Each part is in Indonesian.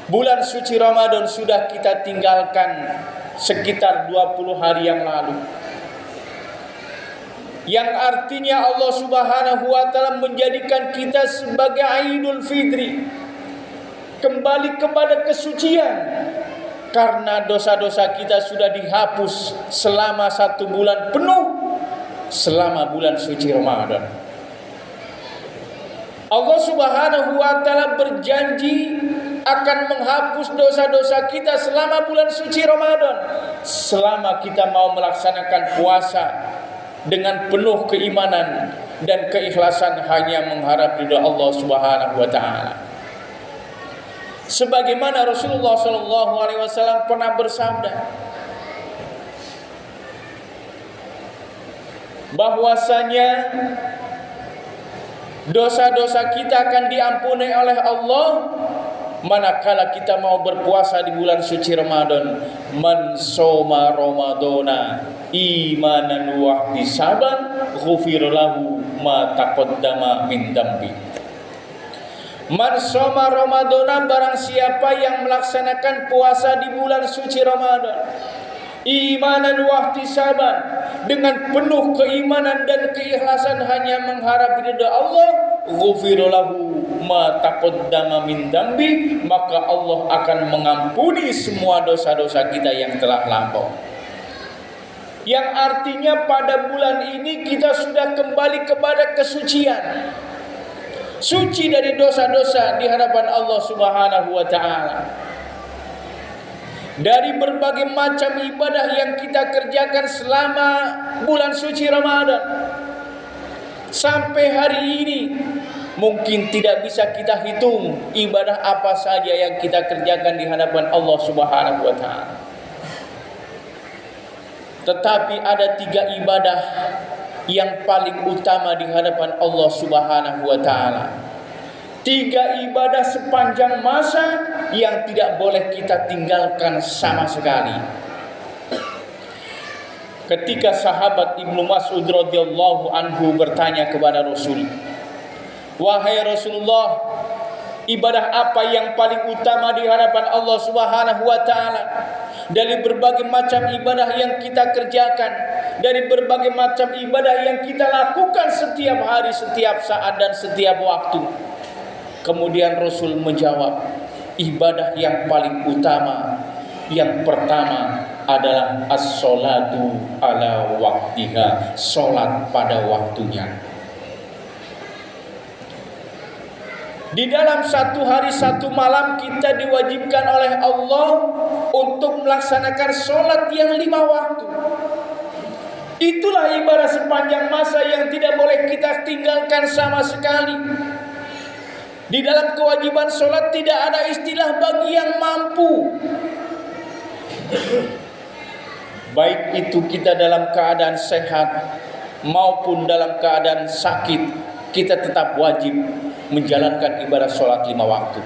Bulan suci Ramadan sudah kita tinggalkan sekitar 20 hari yang lalu. Yang artinya Allah Subhanahu wa taala menjadikan kita sebagai Idul Fitri, kembali kepada kesucian, karena dosa-dosa kita sudah dihapus selama 1 bulan penuh, selama bulan suci Ramadan. Allah Subhanahu wa taala berjanji akan menghapus dosa-dosa kita selama bulan suci Ramadan, selama kita mau melaksanakan puasa dengan penuh keimanan dan keikhlasan hanya mengharap ridha Allah Subhanahu wa taala. Sebagaimana Rasulullah SAW pernah bersabda bahwasanya dosa-dosa kita akan diampuni oleh Allah manakala kita mau berpuasa di bulan suci Ramadan. Man shoma ramadana imanan wa ihtisaban ghufira lahu ma taqaddama min dambi. Man shoma ramadana, barang siapa yang melaksanakan puasa di bulan suci Ramadan imanan wa ihtisaban, dengan penuh keimanan dan keikhlasan hanya mengharap ridha Allah, ghufira lahu ma taqaddama min dambi, maka Allah akan mengampuni semua dosa-dosa kita yang telah lampau. Yang artinya pada bulan ini kita sudah kembali kepada kesucian, suci dari dosa-dosa di hadapan Allah Subhanahu wa taala. Dari berbagai macam ibadah yang kita kerjakan selama bulan suci Ramadan sampai hari ini, mungkin tidak bisa kita hitung ibadah apa saja yang kita kerjakan di hadapan Allah Subhanahu wa taala. Tetapi ada 3 ibadah yang paling utama di hadapan Allah Subhanahu wa taala. 3 ibadah sepanjang masa yang tidak boleh kita tinggalkan sama sekali. Ketika sahabat Ibnu Mas'ud radhiyallahu anhu bertanya kepada Rasul, "Wahai Rasulullah, ibadah apa yang paling utama di hadapan Allah Subhanahu wa taala? Dari berbagai macam ibadah yang kita kerjakan, dari berbagai macam ibadah yang kita lakukan setiap hari, setiap saat dan setiap waktu." Kemudian Rasul menjawab, ibadah yang paling utama yang pertama adalah as-sholatu ala waktiha, sholat pada waktunya. Di dalam 1 hari 1 malam kita diwajibkan oleh Allah untuk melaksanakan sholat yang 5 waktu. Itulah ibadah sepanjang masa yang tidak boleh kita tinggalkan sama sekali. Di dalam kewajiban sholat tidak ada istilah bagi yang mampu. Baik itu kita dalam keadaan sehat maupun dalam keadaan sakit, kita tetap wajib menjalankan ibadah sholat 5 waktu.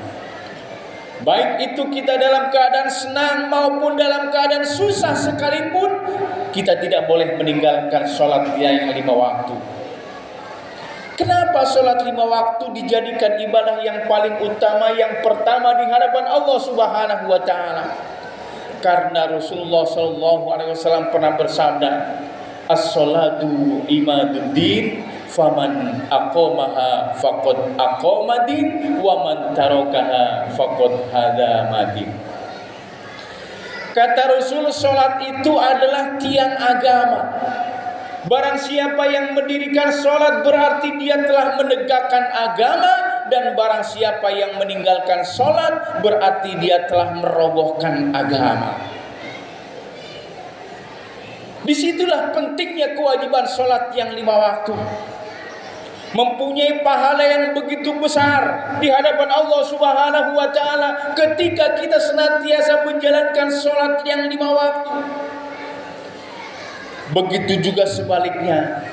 Baik itu kita dalam keadaan senang maupun dalam keadaan susah sekalipun, kita tidak boleh meninggalkan sholat yang 5 waktu. Kenapa sholat 5 waktu dijadikan ibadah yang paling utama, yang pertama di hadapan Allah Subhanahu wa taala? Karena Rasulullah SAW pernah bersabda, as-sholatu imaduddin, faman aqamaha faqad aqamadin, wa man tarakaha faqad hadamadin. Kata Rasul, sholat itu adalah tiang agama. Barang siapa yang mendirikan sholat berarti dia telah menegakkan agama, dan barang siapa yang meninggalkan sholat berarti dia telah merobohkan agama. Disitulah pentingnya kewajiban sholat yang 5 waktu. Mempunyai pahala yang begitu besar di hadapan Allah Subhanahu wa taala ketika kita senantiasa menjalankan sholat yang 5 waktu. Begitu juga sebaliknya,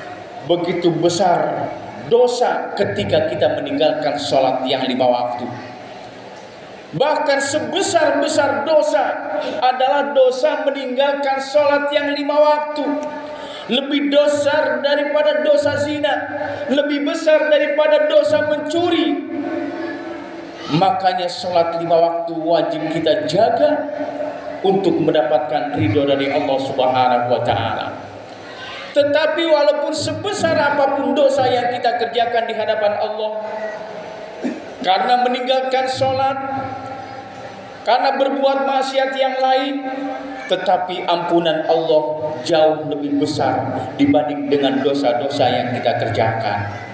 begitu besar dosa ketika kita meninggalkan sholat yang 5 waktu. Bahkan sebesar-besar dosa adalah dosa meninggalkan sholat yang 5 waktu. Lebih besar daripada dosa zina, lebih besar daripada dosa mencuri, Makanya sholat 5 waktu wajib kita jaga untuk mendapatkan ridho dari Allah Subhanahu wa ta'ala. Tetapi walaupun sebesar apapun dosa yang kita kerjakan di hadapan Allah, karena meninggalkan sholat, karena berbuat maksiat yang lain, tetapi ampunan Allah jauh lebih besar dibanding dengan dosa-dosa yang kita kerjakan.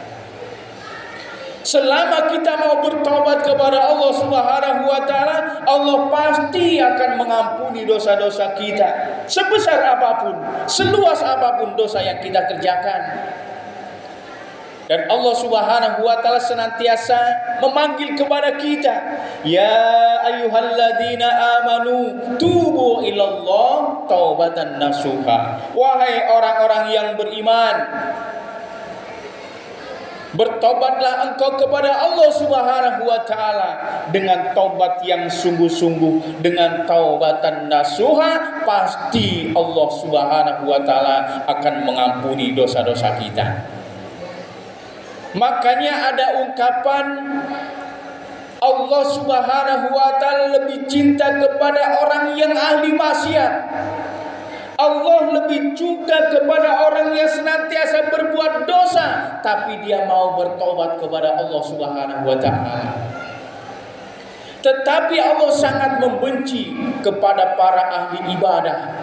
Selama kita mau bertobat kepada Allah Subhanahu wa ta'ala, Allah pasti akan mengampuni dosa-dosa kita, sebesar apapun, seluas apapun dosa yang kita kerjakan. Dan Allah Subhanahu wa ta'ala senantiasa memanggil kepada kita, ya ayyuhalladzina amanu tubu ilallah taubatan nasuha. Wahai orang-orang yang beriman, bertobatlah engkau kepada Allah Subhanahu wa ta'ala dengan taubat yang sungguh-sungguh, dengan taubatan nasuha. Pasti Allah Subhanahu wa ta'ala akan mengampuni dosa-dosa kita. Makanya ada ungkapan, Allah Subhanahu wa ta'ala lebih cinta kepada orang yang ahli maksiat. Allah lebih suka kepada orang yang senantiasa berbuat dosa tapi dia mau bertobat kepada Allah Subhanahu wa ta'ala. Tetapi Allah sangat membenci kepada para ahli ibadah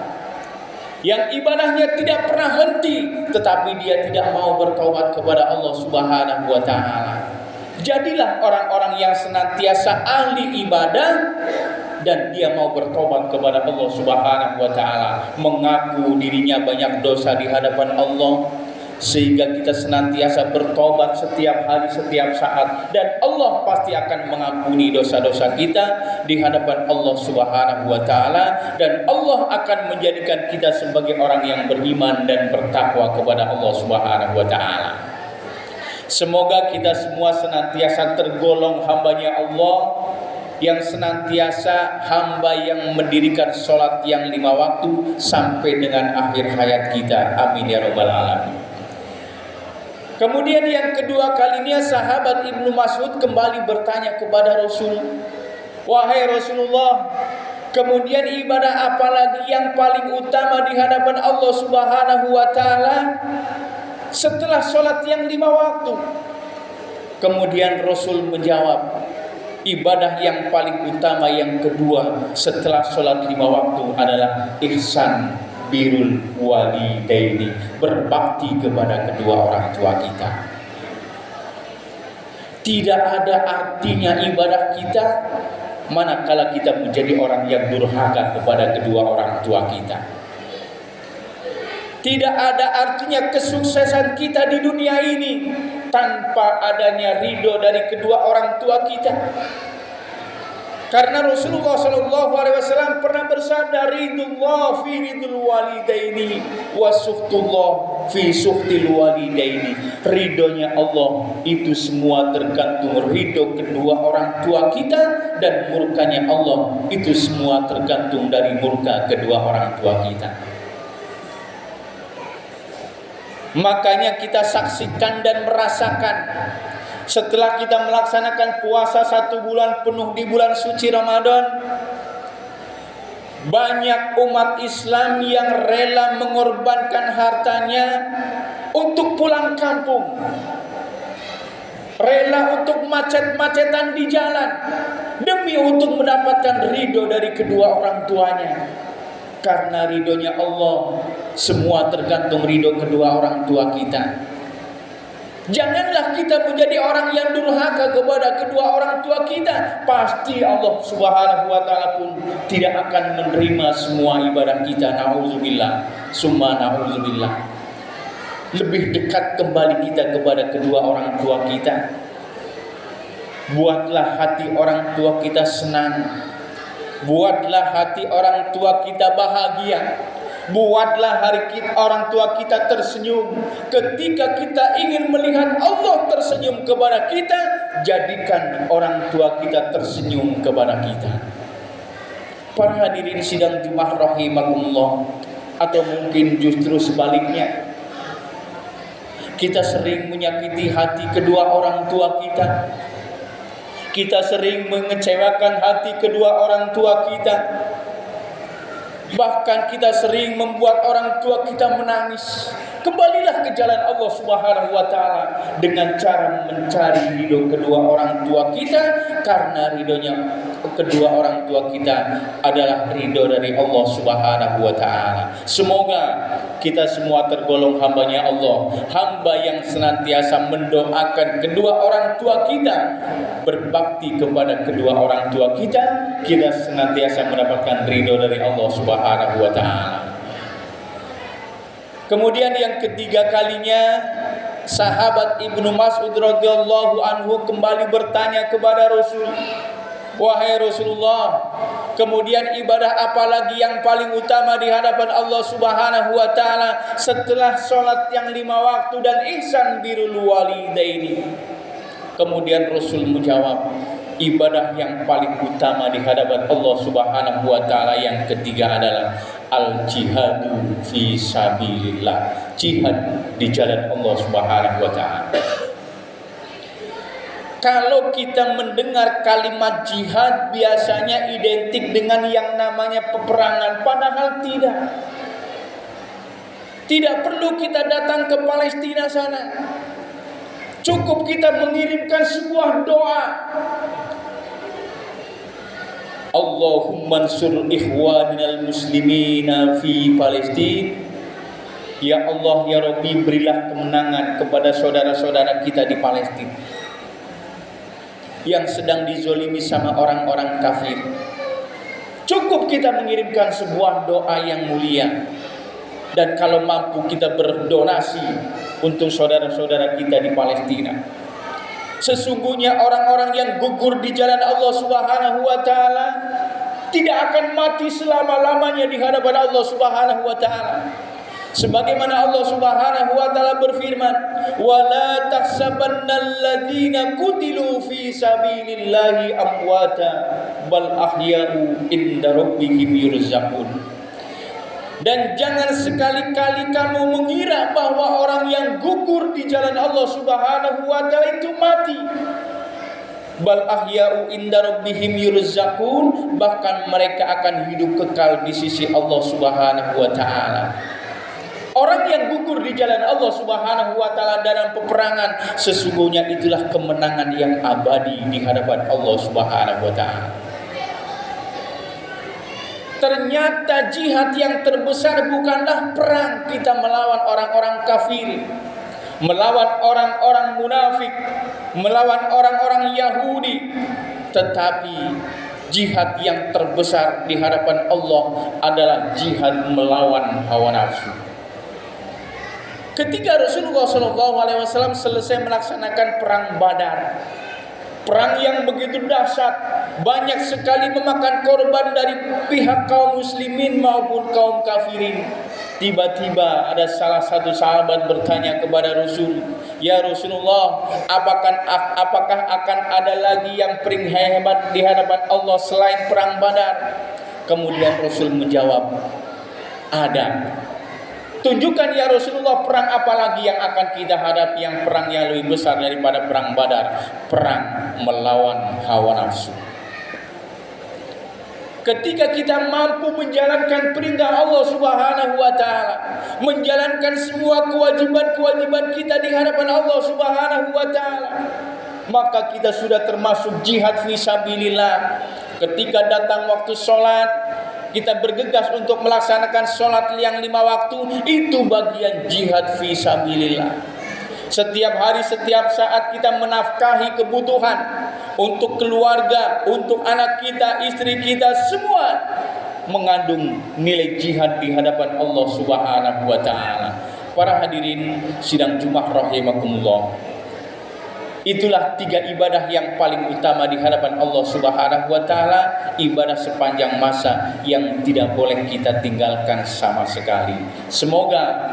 yang ibadahnya tidak pernah henti tetapi dia tidak mau bertobat kepada Allah Subhanahu wa ta'ala. Jadilah orang-orang yang senantiasa ahli ibadah dan dia mau bertobat kepada Allah Subhanahu wa ta'ala, mengaku dirinya banyak dosa di hadapan Allah, sehingga kita senantiasa bertobat setiap hari, setiap saat, dan Allah pasti akan mengampuni dosa-dosa kita di hadapan Allah Subhanahu wa ta'ala, dan Allah akan menjadikan kita sebagai orang yang beriman dan bertakwa kepada Allah Subhanahu wa ta'ala. Semoga kita semua senantiasa tergolong hambanya Allah, yang senantiasa hamba yang mendirikan sholat yang 5 waktu sampai dengan akhir hayat kita. Amin ya rabbal alamin. Kemudian yang kedua kalinya sahabat Ibnu Mas'ud kembali bertanya kepada Rasul, wahai Rasulullah, kemudian ibadah apa lagi yang paling utama di hadapan Allah Subhanahu wa ta'ala setelah sholat yang 5 waktu? Kemudian Rasul menjawab, ibadah yang paling utama yang kedua setelah sholat 5 waktu adalah ihsan birrul walidaini, berbakti kepada kedua orang tua kita. Tidak ada artinya ibadah kita manakala kita menjadi orang yang durhaka kepada kedua orang tua kita. Tidak ada artinya kesuksesan kita di dunia ini tanpa adanya ridho dari kedua orang tua kita. Karena Rasulullah SAW pernah bersabda, ridullah fi ridul walidaini wa suhtullah fi suhtil walidaini. Ridhonya Allah itu semua tergantung ridho kedua orang tua kita, dan murkanya Allah itu semua tergantung dari murka kedua orang tua kita. Makanya kita saksikan dan merasakan setelah kita melaksanakan puasa 1 bulan penuh di bulan suci Ramadan, banyak umat Islam yang rela mengorbankan hartanya untuk pulang kampung, rela untuk macet-macetan di jalan demi untuk mendapatkan ridho dari kedua orang tuanya. Karena ridhonya Allah semua tergantung ridho kedua orang tua kita. Janganlah kita menjadi orang yang durhaka kepada kedua orang tua kita. Pasti Allah Subhanahu wa ta'ala pun tidak akan menerima semua ibadah kita. Na'udzubillah, summa na'udzubillah. Lebih dekat kembali kita kepada kedua orang tua kita. Buatlah hati orang tua kita senang. Buatlah hati orang tua kita bahagia. Buatlah orang tua kita tersenyum. Ketika kita ingin melihat Allah tersenyum kepada kita, jadikan orang tua kita tersenyum kepada kita. Para hadirin sidang Jumat rahimakumullah, atau mungkin justru sebaliknya, kita sering menyakiti hati kedua orang tua kita. Kita sering mengecewakan hati kedua orang tua kita. Bahkan kita sering membuat orang tua kita menangis. Kembalilah ke jalan Allah Subhanahu wa taala dengan cara mencari ridho kedua orang tua kita, karena ridhonya kedua orang tua kita adalah ridho dari Allah Subhanahu wa taala. Semoga kita semua tergolong hambanya Allah, hamba yang senantiasa mendoakan kedua orang tua kita, berbakti kepada kedua orang tua kita, kita senantiasa mendapatkan ridho dari Allah Subhanahu wa taala. Kemudian yang ketiga kalinya, sahabat Ibnu Mas'ud radhiyallahu anhu kembali bertanya kepada Rasul, "Wahai Rasulullah, kemudian ibadah apa lagi yang paling utama di hadapan Allah Subhanahu wa taala setelah sholat yang 5 waktu dan ihsan birrul walidaini?" Kemudian Rasul menjawab, ibadah yang paling utama di hadapan Allah Subhanahu wa taala yang ketiga adalah al-jihadu fi sabilillah, jihad di jalan Allah Subhanahu wa taala. Kalau kita mendengar kalimat jihad biasanya identik dengan yang namanya peperangan, padahal tidak. Tidak perlu kita datang ke Palestina sana. Cukup kita mengirimkan sebuah doa. Allahumma ansur ikhwaninal muslimina fi Palestina. Ya Allah, ya Rabbi, berilah kemenangan kepada saudara-saudara kita di Palestina yang sedang dizolimi sama orang-orang kafir. Cukup kita mengirimkan sebuah doa yang mulia. Dan kalau mampu kita berdonasi untuk saudara-saudara kita di Palestina. Sesungguhnya orang-orang yang gugur di jalan Allah Subhanahu wa taala tidak akan mati selama-lamanya di hadapan Allah Subhanahu wa taala. Sebagaimana Allah Subhanahu wa taala berfirman, "Wa la tahsabannal ladzina qutilu fi sabilillahi amwata bal ahya'u inda rabbihim yurzaqun." Dan jangan sekali-kali kamu mengira bahwa orang yang gugur di jalan Allah Subhanahu wa taala itu mati. Bal ahya'u inda rabbihim yurzaqun, bahkan mereka akan hidup kekal di sisi Allah Subhanahu wa taala. Orang yang gugur di jalan Allah Subhanahu wa taala dalam peperangan, sesungguhnya itulah kemenangan yang abadi di hadapan Allah Subhanahu wa taala. Ternyata jihad yang terbesar bukanlah perang kita melawan orang-orang kafir, melawan orang-orang munafik, melawan orang-orang Yahudi, tetapi jihad yang terbesar di hadapan Allah adalah jihad melawan hawa nafsu. Ketika Rasulullah SAW selesai melaksanakan perang Badar, perang yang begitu dahsyat, banyak sekali memakan korban dari pihak kaum muslimin maupun kaum kafirin. Tiba-tiba ada salah satu sahabat bertanya kepada Rasul, "Ya Rasulullah, apakah akan ada lagi yang paling hebat di hadapan Allah selain perang Badar?" Kemudian Rasul menjawab, "Ada." "Tunjukkan ya Rasulullah, perang apa lagi yang akan kita hadapi yang perang yang lebih besar daripada perang Badar?" "Perang melawan hawa nafsu." Ketika kita mampu menjalankan perintah Allah Subhanahu wa taala, menjalankan semua kewajiban-kewajiban kita di hadapan Allah Subhanahu wa taala, maka kita sudah termasuk jihad fi sabilillah. Ketika datang waktu sholat, kita bergegas untuk melaksanakan sholat yang 5 waktu, itu bagian jihad fi sabilillah. Setiap hari, setiap saat kita menafkahi kebutuhan untuk keluarga, untuk anak kita, istri kita, semua mengandung nilai jihad di hadapan Allah Subhanahu wa taala. Para hadirin sidang Jumat rahimakumullah. Itulah 3 ibadah yang paling utama di hadapan Allah Subhanahu wa taala, ibadah sepanjang masa yang tidak boleh kita tinggalkan sama sekali. Semoga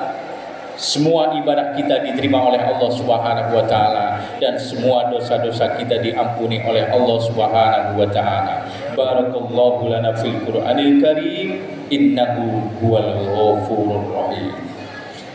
semua ibadah kita diterima oleh Allah Subhanahu wa taala dan semua dosa-dosa kita diampuni oleh Allah Subhanahu wa taala. Barakallahu lana fil Qur'anil Karim, innahu huwal ghafurur rahim.